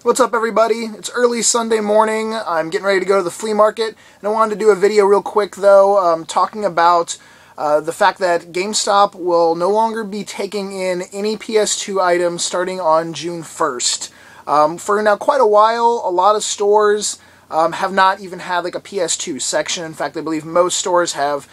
What's up, everybody? It's early Sunday morning. I'm getting ready to go to the flea market, and I wanted to do a video real quick, though, talking about the fact that Gamestop will no longer be taking in any PS2 items starting on June 1st. For now quite a while, a lot of stores have not even had like a PS2 section. In fact, I believe most stores have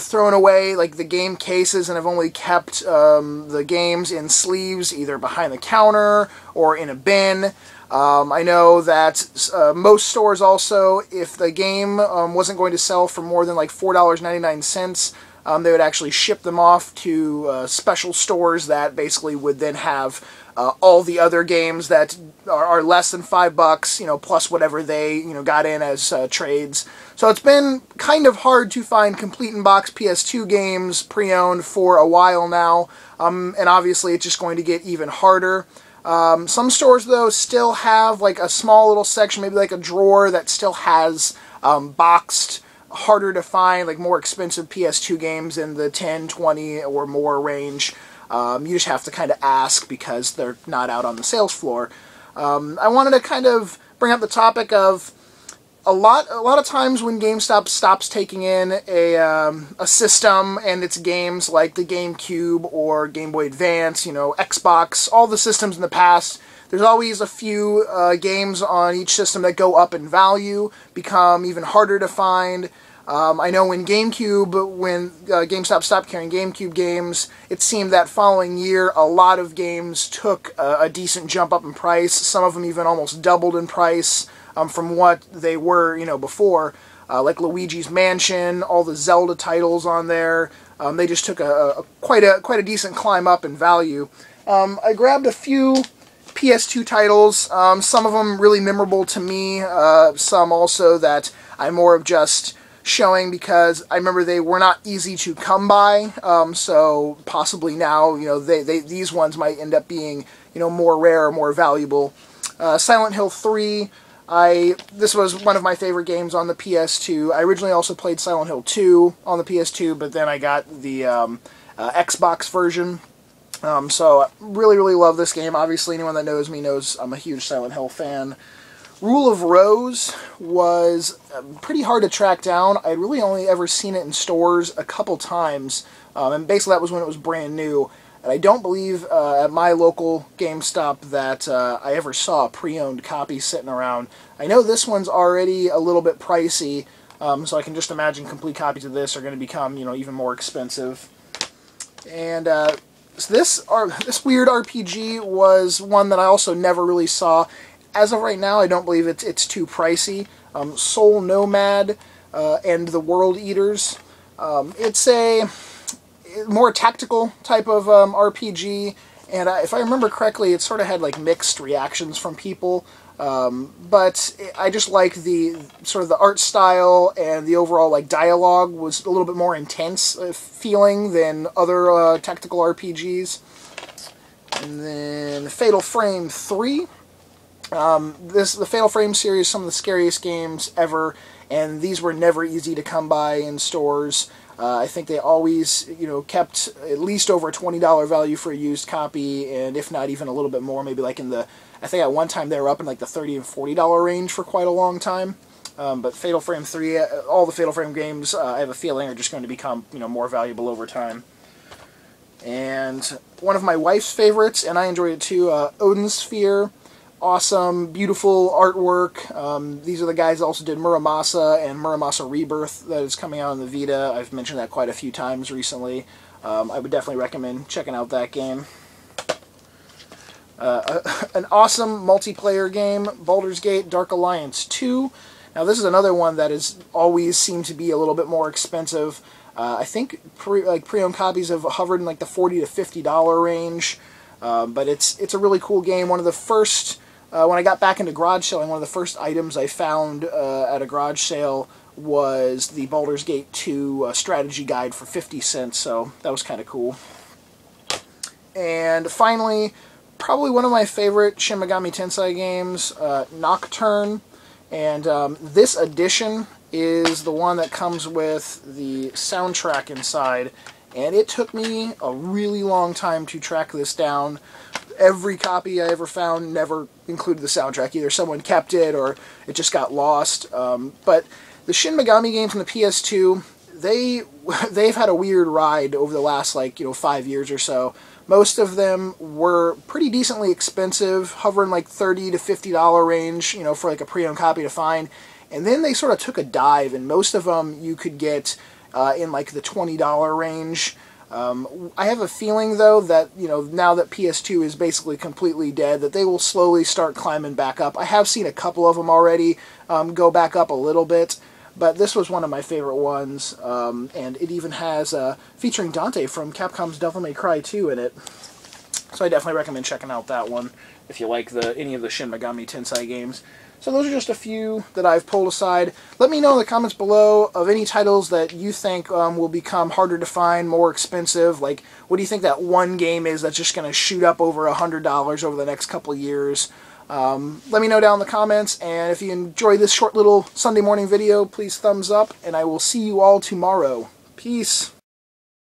thrown away like the game cases and have only kept the games in sleeves, either behind the counter or in a bin. I know that most stores also, if the game wasn't going to sell for more than like $4.99, they would actually ship them off to special stores that basically would then have all the other games that are less than $5, you know, plus whatever they, you know, got in as trades. So it's been kind of hard to find complete in-box PS2 games pre-owned for a while now, and obviously it's just going to get even harder. Some stores, though, still have like a small little section, maybe like a drawer that still has boxed, harder to find, like more expensive PS2 games in the 10, 20 or more range. You just have to kind of ask because they're not out on the sales floor. I wanted to kind of bring up the topic of a lot of times when GameStop stops taking in a system and its games like the GameCube or Game Boy Advance, you know, Xbox, all the systems in the past, there's always a few games on each system that go up in value, become even harder to find. I know when GameStop stopped carrying GameCube games, it seemed that following year a lot of games took a decent jump up in price. Some of them even almost doubled in price from what they were, you know, before. Like Luigi's Mansion, all the Zelda titles on there. They just took quite a decent climb up in value. I grabbed a few PS2 titles. Some of them really memorable to me. Some also that I'm more of just showing because I remember they were not easy to come by, so possibly now, you know, these ones might end up being, you know, more rare or more valuable. Silent Hill 3, this was one of my favorite games on the PS2. I originally also played Silent Hill 2 on the PS2, but then I got the Xbox version. So I really love this game. Obviously, anyone that knows me knows I'm a huge Silent Hill fan. Rule of Rose was pretty hard to track down. I'd really only ever seen it in stores a couple times, and basically that was when it was brand new. And I don't believe at my local GameStop that I ever saw a pre-owned copy sitting around. I know this one's already a little bit pricey, so I can just imagine complete copies of this are going to become, you know, even more expensive. And so this weird RPG was one that I also never really saw. As of right now, I don't believe it's too pricey. Soul Nomad and the World Eaters. It's a more tactical type of RPG, and if I remember correctly, it sort of had like mixed reactions from people. But I just like the sort of the art style, and the overall like dialogue was a little bit more intense feeling than other tactical RPGs. And then Fatal Frame 3. The Fatal Frame series is some of the scariest games ever, and these were never easy to come by in stores. I think they always, you know, kept at least over a $20 value for a used copy, and if not even a little bit more, maybe like in the, I think at one time they were up in like the $30 and $40 range for quite a long time. But Fatal Frame 3, all the Fatal Frame games, I have a feeling are just going to become, you know, more valuable over time. And one of my wife's favorites, and I enjoyed it too, Odin Sphere. Awesome, beautiful artwork. These are the guys that also did Muramasa and Muramasa Rebirth that is coming out on the Vita. I've mentioned that quite a few times recently. I would definitely recommend checking out that game. An awesome multiplayer game, Baldur's Gate Dark Alliance 2. Now this is another one that has always seemed to be a little bit more expensive. I think pre-owned copies have hovered in like the $40 to $50 range. But it's a really cool game. One of the first, when I got back into garage selling, one of the first items I found at a garage sale was the Baldur's Gate 2 strategy guide for 50 cents, so that was kind of cool. And finally, probably one of my favorite Shin Megami Tensei games, Nocturne. And this edition is the one that comes with the soundtrack inside. And it took me a really long time to track this down. every copy I ever found never included the soundtrack. Either someone kept it or it just got lost. But the Shin Megami games on the PS2, they've had a weird ride over the last 5 years or so. Most of them were pretty decently expensive, hovering like $30 to $50 range, for like a pre-owned copy to find. And then they sort of took a dive, and most of them you could get in like the $20 range. I have a feeling, though, that, now that PS2 is basically completely dead, that they will slowly start climbing back up. I have seen a couple of them already go back up a little bit, but this was one of my favorite ones, and it even has featuring Dante from Capcom's Devil May Cry 2 in it. So I definitely recommend checking out that one if you like any of the Shin Megami Tensei games. So those are just a few that I've pulled aside. Let me know in the comments below of any titles that you think will become harder to find, more expensive. Like, what do you think that one game is that's just going to shoot up over $100 over the next couple of years? Let me know down in the comments, and if you enjoyed this short little Sunday morning video, please thumbs up, and I will see you all tomorrow. Peace.